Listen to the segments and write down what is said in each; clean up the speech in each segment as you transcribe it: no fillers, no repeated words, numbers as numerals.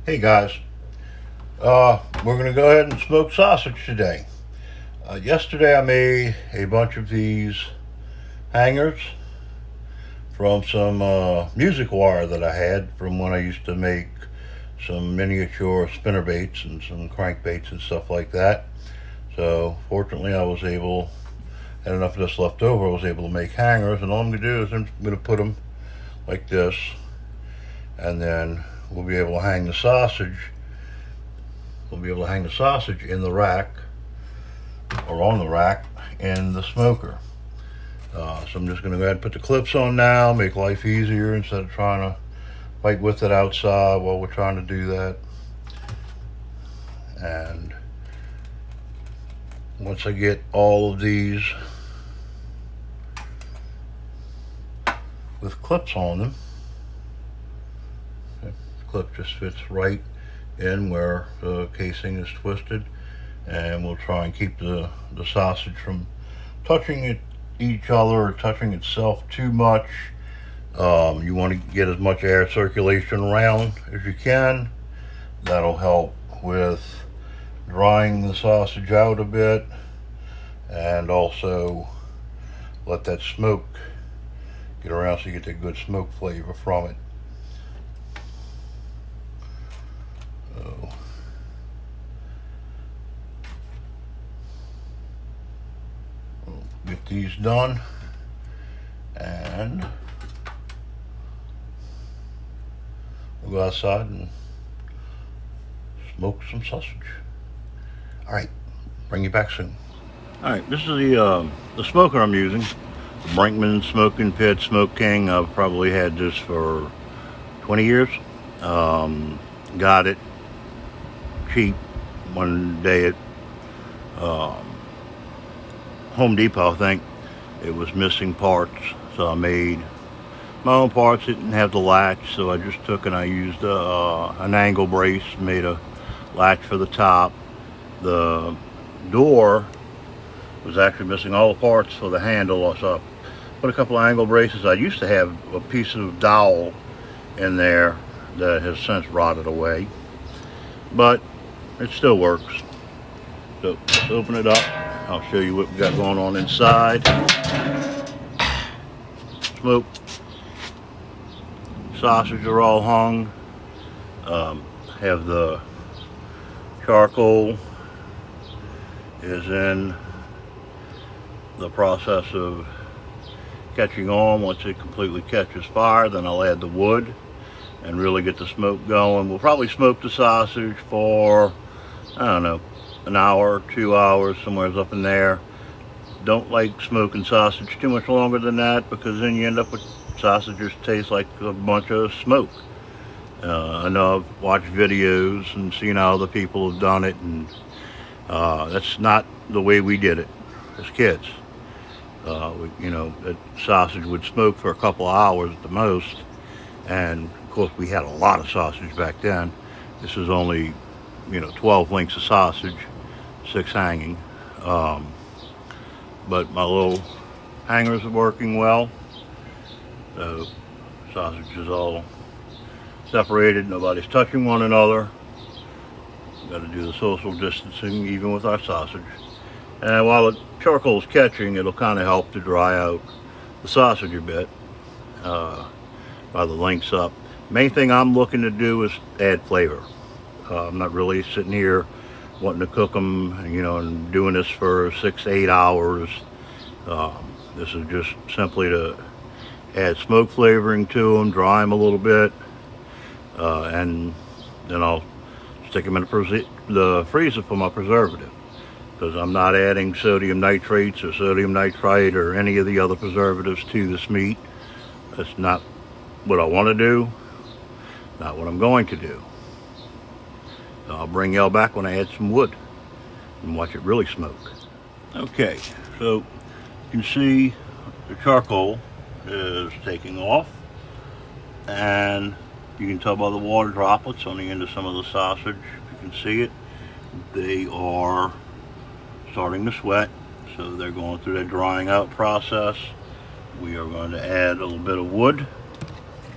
Hey guys, we're gonna go ahead and smoke sausage today. Yesterday I made a bunch of these hangers from some music wire that I had from when I used to make some miniature spinner baits and some crankbaits and stuff like that. So fortunately I had enough of this left over, I was able to make hangers, and all I'm gonna do is I'm gonna put them like this, and then we'll be able to hang the sausage. We'll be able to hang the sausage in the rack, or on the rack, in the smoker. So I'm just going to go ahead and put the clips on now, make life easier instead of trying to fight with it outside while we're trying to do that. And once I get all of these with clips on them, the clip just fits right in where the casing is twisted, and we'll try and keep the sausage from touching each other or touching itself too much. You want to get as much air circulation around as you can. That'll help with drying the sausage out a bit, and also let that smoke get around so you get that good smoke flavor from it. So we'll get these done and we'll go outside and smoke some sausage. All right, bring you back soon. All right, this is the smoker I'm using, the Brinkmann Smoking Pit Smoke King. I've probably had this for 20 years. Got it cheap one day at Home Depot, I think. It was missing parts, so I made my own parts. It didn't have the latch, so I just took and I used an angle brace, made a latch for the top. The door was actually missing all the parts for the handle, so I put a couple of angle braces. I used to have a piece of dowel in there that has since rotted away, but it still works. So let's open it up. I'll show you what we got going on inside. Smoke. Sausage are all hung. Have the charcoal is in the process of catching on. Once it completely catches fire, then I'll add the wood and really get the smoke going. We'll probably smoke the sausage for, I don't know, an hour, 2 hours, somewhere up in there. Don't like smoking sausage too much longer than that, because then you end up with sausages taste like a bunch of smoke. I know I've watched videos and seen how other people have done it, and that's not the way we did it as kids. That sausage would smoke for a couple of hours at the most, and of course we had a lot of sausage back then. This is only 12 links of sausage, 6 hanging, but my little hangers are working well. So sausage is all separated, nobody's touching one another. Got to do the social distancing even with our sausage. And while the charcoal is catching, it'll kind of help to dry out the sausage a bit by the links up. Main thing I'm looking to do is add flavor. I'm not really sitting here wanting to cook them, and doing this for 6 to 8 hours. This is just simply to add smoke flavoring to them, dry them a little bit, and then I'll stick them in the freezer for my preservative, because I'm not adding sodium nitrates or sodium nitrite or any of the other preservatives to this meat. That's not what I want to do, not what I'm going to do. I'll bring y'all back when I add some wood and watch it really smoke. Okay, so you can see the charcoal is taking off, and you can tell by the water droplets on the end of some of the sausage. You can see it. They are starting to sweat, so they're going through that drying out process. We are going to add a little bit of wood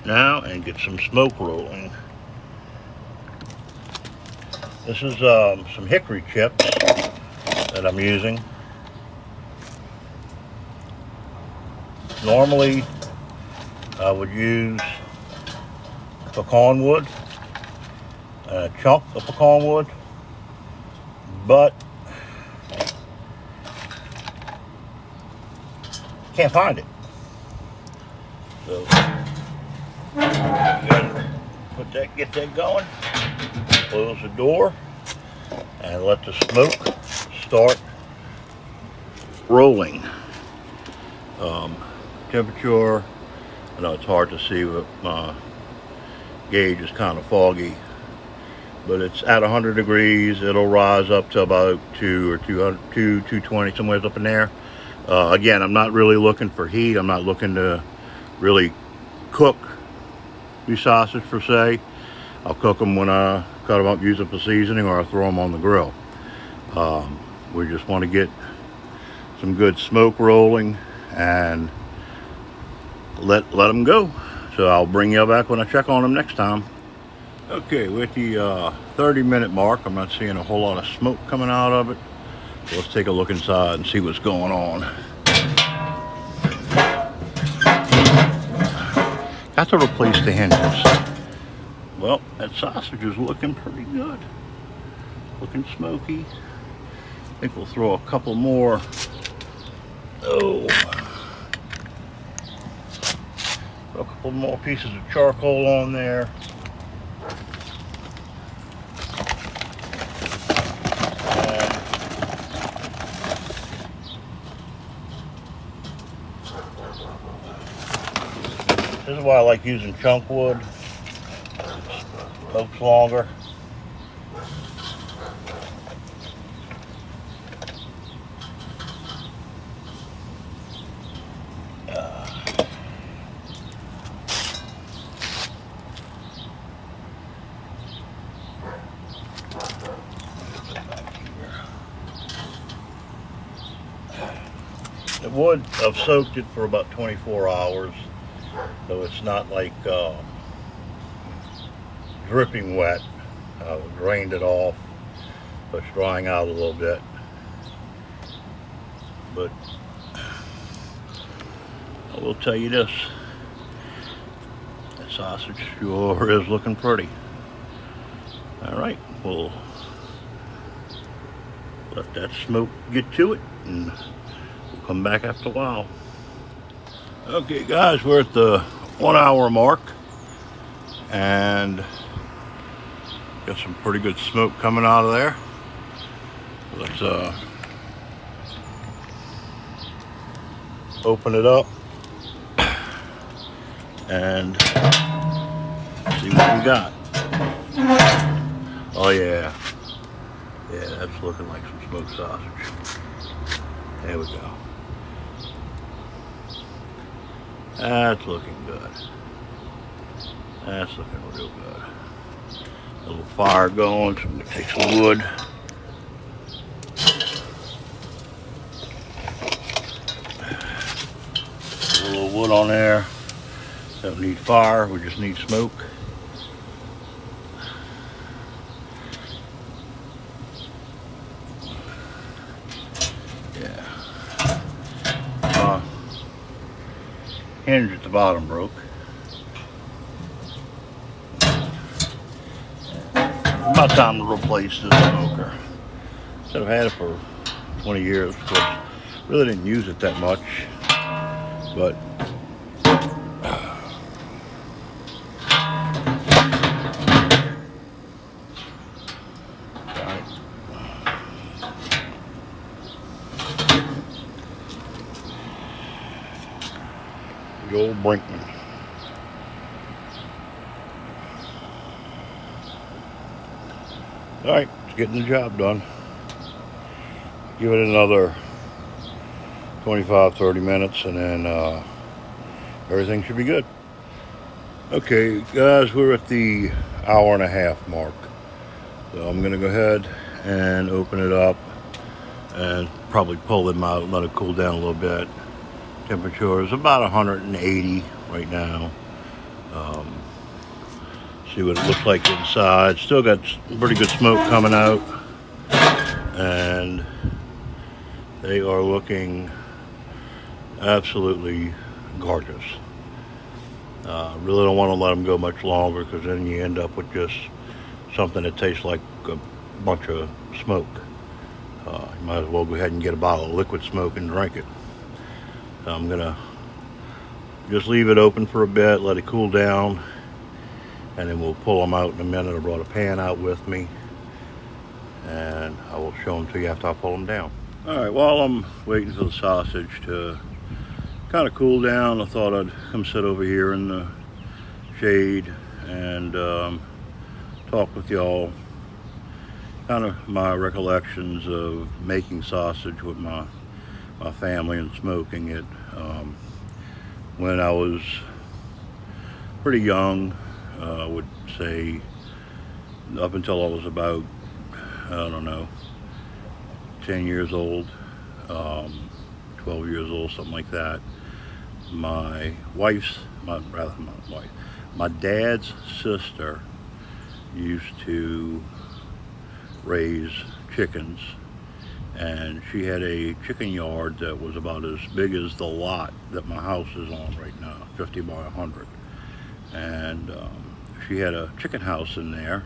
now and get some smoke rolling. This is some hickory chips that I'm using. Normally, I would use pecan wood, a chunk of pecan wood, but can't find it. So, get that going, close the door, and let the smoke start rolling. Temperature, I know it's hard to see, but my gauge is kind of foggy, but it's at 100 degrees. It'll rise up to about 220, somewhere up in there. Again, I'm not really looking for heat. I'm not looking to really cook these sausage per se. I'll cook them when I cut them up, use them for seasoning, or I throw them on the grill. We just want to get some good smoke rolling and let them go. So I'll bring you back when I check on them next time. Okay, we're at the 30-minute mark. I'm not seeing a whole lot of smoke coming out of it. So let's take a look inside and see what's going on. Got to replace the hinges. Well, that sausage is looking pretty good. Looking smoky. I think we'll throw a couple more. Oh. Throw a couple more pieces of charcoal on there. This is why I like using chunk wood. It smokes longer. The wood, I've soaked it for about 24 hours. So it's not like dripping wet. I drained it off, so it's drying out a little bit. But I will tell you this, that sausage sure is looking pretty. All right, we'll let that smoke get to it, and we'll come back after a while. Okay guys, we're at the 1 hour mark and got some pretty good smoke coming out of there. Let's open it up and see what we got. Oh yeah, that's looking like some smoked sausage. There we go. That's looking good. That's looking real good. A little fire going, so I'm going to take some wood. A little wood on there. Don't need fire, we just need smoke. Yeah. Hinge at the bottom broke. About time to replace this smoker. So I've had it for 20 years. Of course, really didn't use it that much, but the old Brinkman. All right, it's getting the job done. Give it another 25-30 minutes and then everything should be good. Okay guys, we're at the 1.5 hour mark. So I'm gonna go ahead and open it up and probably pull them out and let it cool down a little bit. Temperature is about 180 right now. See what it looks like inside. Still got pretty good smoke coming out, and they are looking absolutely gorgeous. Really don't want to let them go much longer, because then you end up with just something that tastes like a bunch of smoke. You might as well go ahead and get a bottle of liquid smoke and drink it. So I'm gonna just leave it open for a bit, let it cool down, and then we'll pull them out in a minute. I brought a pan out with me, and I will show them to you after I pull them down. All right, while I'm waiting for the sausage to kind of cool down, I thought I'd come sit over here in the shade and talk with y'all. Kind of my recollections of making sausage with my family and smoking it. When I was pretty young, I would say up until I was about, I don't know, 10 years old, 12 years old, something like that. My dad's sister used to raise chickens, and she had a chicken yard that was about as big as the lot that my house is on right now, 50 by 100. And she had a chicken house in there,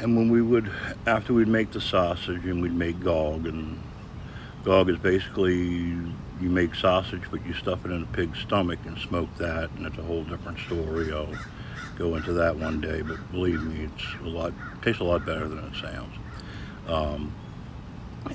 and when we would, after we'd make the sausage, and we'd make gog, and gog is basically, you make sausage but you stuff it in a pig's stomach and smoke that, and it's a whole different story. I'll go into that one day, but believe me, tastes a lot better than it sounds.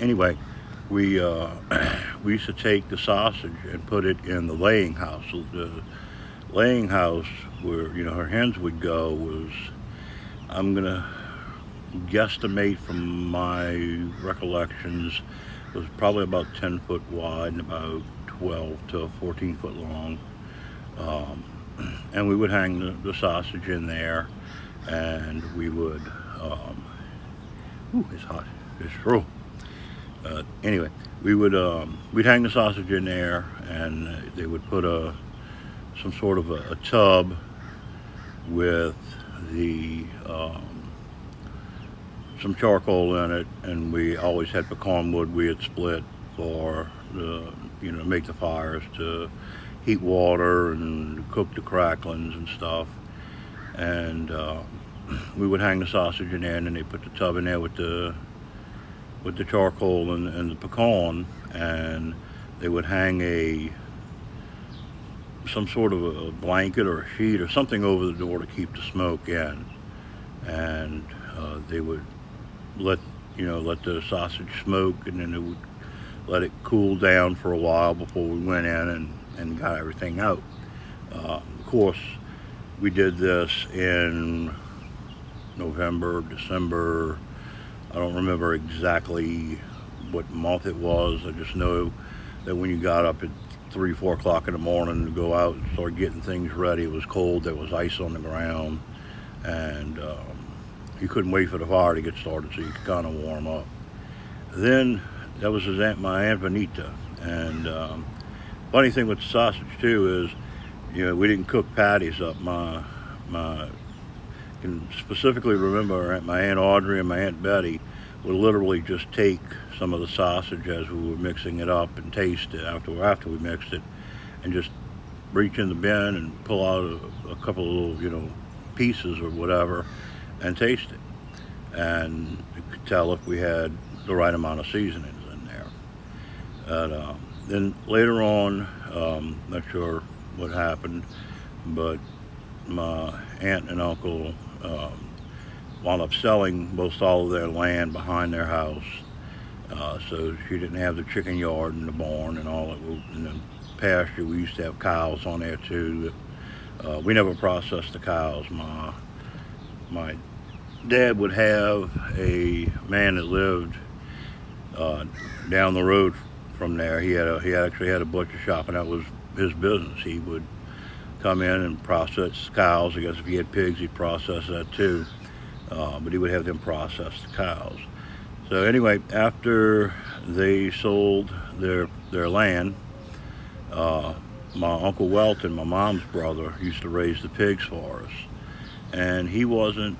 Anyway, we used to take the sausage and put it in the laying house. So the laying house where her hens would go was, I'm gonna guesstimate from my recollections, was probably about 10 foot wide and about 12 to 14 foot long. And we would hang the sausage in there, and we would, it's hot, it's true. Anyway, we'd hang the sausage in there, and they would put some sort of a tub with some charcoal in it, and we always had pecan wood we had split for make the fires, to heat water and cook the cracklings and stuff. And we would hang the sausage in there, and then they put the tub in there with the charcoal and the pecan, and they would hang some sort of a blanket or a sheet or something over the door to keep the smoke in. And they would let the sausage smoke, and then they would let it cool down for a while before we went in and got everything out. Of course, we did this in November, December. I don't remember exactly what month it was. I just know that when you got up at 3, 4 o'clock in the morning to go out and start getting things ready, it was cold, there was ice on the ground, and you couldn't wait for the fire to get started so you could kind of warm up. Then that was my Aunt Vanita. And funny thing with the sausage too is, we didn't cook patties up. I can specifically remember my Aunt Audrey and my Aunt Betty would literally just take some of the sausage as we were mixing it up and taste it after we mixed it, and just reach in the bin and pull out a couple of little, pieces or whatever, and taste it. And you could tell if we had the right amount of seasonings in there. And then later on, not sure what happened, but my aunt and uncle wound up selling most all of their land behind their house. So she didn't have the chicken yard and the barn and all that. In the pasture, we used to have cows on there too. We never processed the cows. My dad would have a man that lived down the road from there. He actually had a butcher shop, and that was his business. He would come in and process cows. I guess if he had pigs, he'd process that too. But he would have them process the cows. So anyway, after they sold their land, my Uncle Welton, my mom's brother, used to raise the pigs for us. and he wasn't,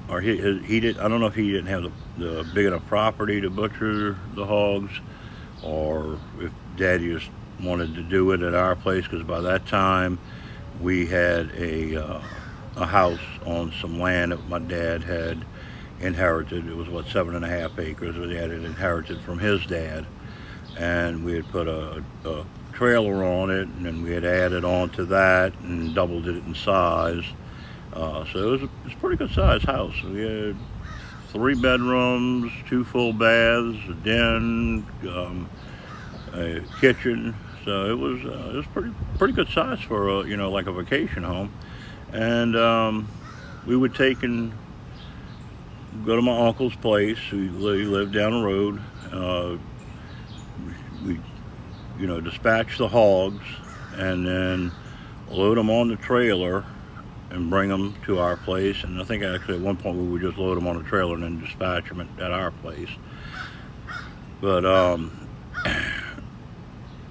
or he did. I don't know if he didn't have the big enough property to butcher the hogs, or if Daddy just wanted to do it at our place, because by that time we had a house on some land that my dad had inherited. It was what, 7.5 acres that he had inherited from his dad, and we had put a trailer on it, and then we had added on to that and doubled it in size. So it was a pretty good sized house. We had 3 bedrooms, 2 full baths, a den, a kitchen. So it was pretty good size for you know, like a vacation home. And we would take and go to my uncle's place. He lived down the road. We you know, dispatch the hogs and then load them on the trailer and bring them to our place. And I think actually at one point we would just load them on the trailer and then dispatch them at our place. But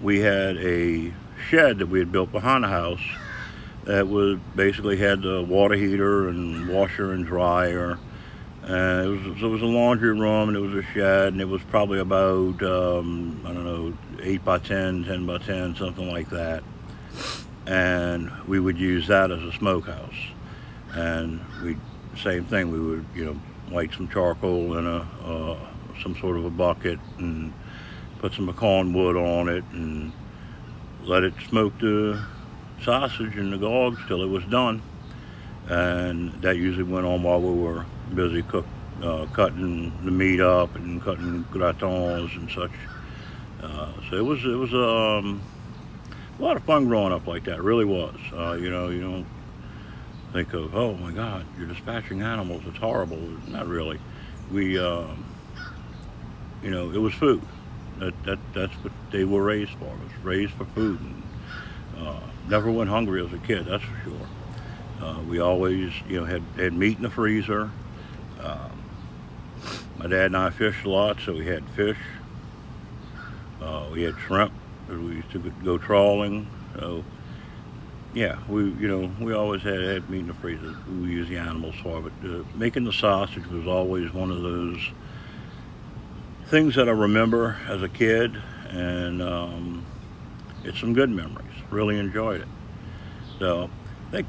we had a shed that we had built behind the house that was basically had the water heater and washer and dryer. It was a laundry room, and it was a shed, and it was probably about I don't know, 8 by 10, 10 by 10, something like that. And we would use that as a smokehouse. And same thing, we would, you know, light some charcoal in some sort of a bucket and put some pecan wood on it and let it smoke the sausage and the hogs till it was done. And that usually went on while we were busy cutting the meat up and cutting gratons and such. So it was a lot of fun growing up like that. It really was. You know, you don't think of, oh my God, you're dispatching animals, it's horrible. Not really. We, you know, it was food. That's what they were raised for. It was raised for food. And, never went hungry as a kid, that's for sure. We always, you know, had meat in the freezer. My dad and I fished a lot, so we had fish. We had shrimp. We used to go trawling. So yeah, we always had meat in the freezer. We used the animals for. But making the sausage was always one of those things that I remember as a kid, and it's some good memories. Really enjoyed it. So I think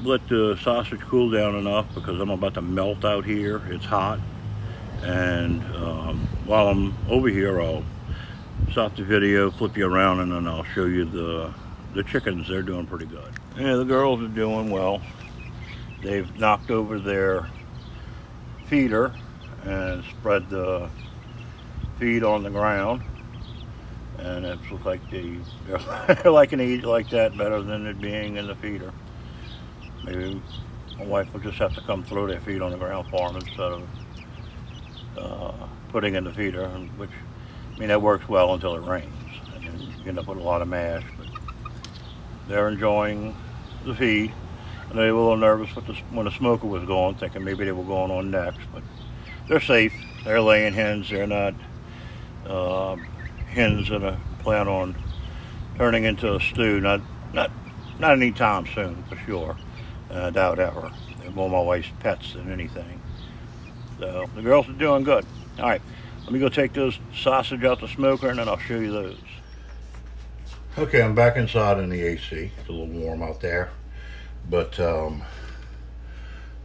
let the sausage cool down enough, because I'm about to melt out here. It's hot, and while I'm over here, I'll stop the video, flip you around, and then I'll show you the chickens. They're doing pretty good. Yeah, the girls are doing well. They've knocked over their feeder and spread the feed on the ground, and it looks like they're liking to eat like that better than it being in the feeder. Maybe my wife will just have to come throw their feed on the ground for them instead of putting in the feeder, which, I mean, that works well until it rains, and then you end up with a lot of mash. But they're enjoying the feed, and they were a little nervous when the smoker was going, thinking maybe they were going on next, but they're safe. They're laying hens. They're not hens that I plan on turning into a stew. Not anytime soon, for sure. I doubt ever. They're more my wife's pets than anything. So the girls are doing good. All right, let me go take those sausage out the smoker, and then I'll show you those. Okay, I'm back inside in the AC. It's a little warm out there, but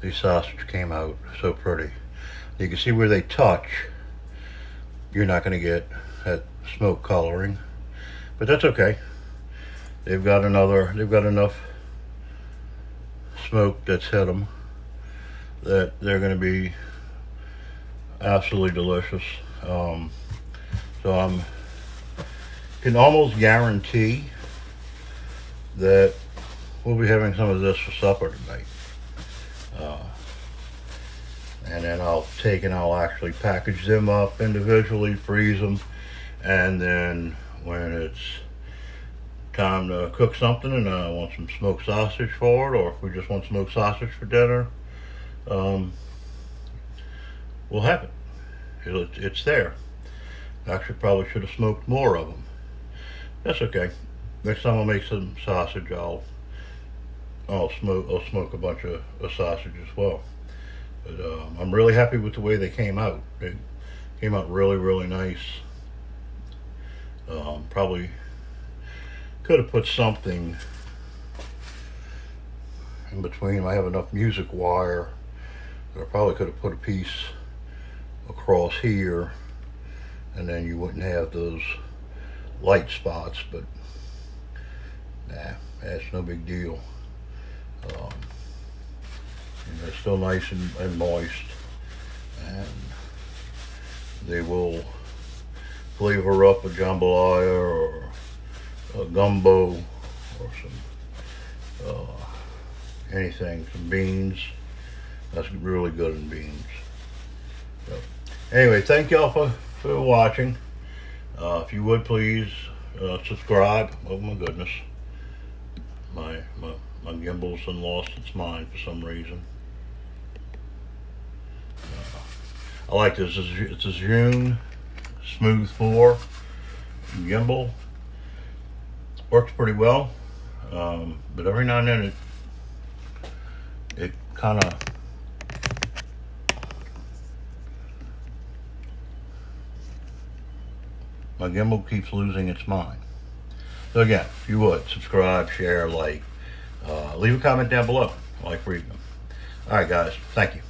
these sausage came out so pretty. You can see where they touch. You're not going to get that smoke coloring, but that's okay. They've got enough smoke that's hit them that they're going to be absolutely delicious. So I can almost guarantee that we'll be having some of this for supper tonight. And then I'll actually package them up individually, freeze them, and then when it's time to cook something and I want some smoked sausage for it, or if we just want smoked sausage for dinner, we'll have it. It's there. Actually, probably should have smoked more of them. That's okay. Next time I'll make some sausage, I'll I'll smoke a bunch of sausage as well. But I'm really happy with the way they came out. They came out really, really nice. Probably could have put something in between. I have enough music wire that I probably could have put a piece across here, and then you wouldn't have those light spots, but nah, that's no big deal. And they're still nice and moist, and they will flavor up a jambalaya or a gumbo or some anything, some beans. That's really good in beans. So, anyway, thank y'all for watching. If you would please subscribe. Oh my goodness, my gimbal's and lost its mind for some reason. I like this. It's a Zhiyun Smooth 4 gimbal. Works pretty well, but every now and then it kind of my gimbal keeps losing its mind. So again, if you would subscribe, share, like, leave a comment down below. I like reading them. All right, guys. Thank you.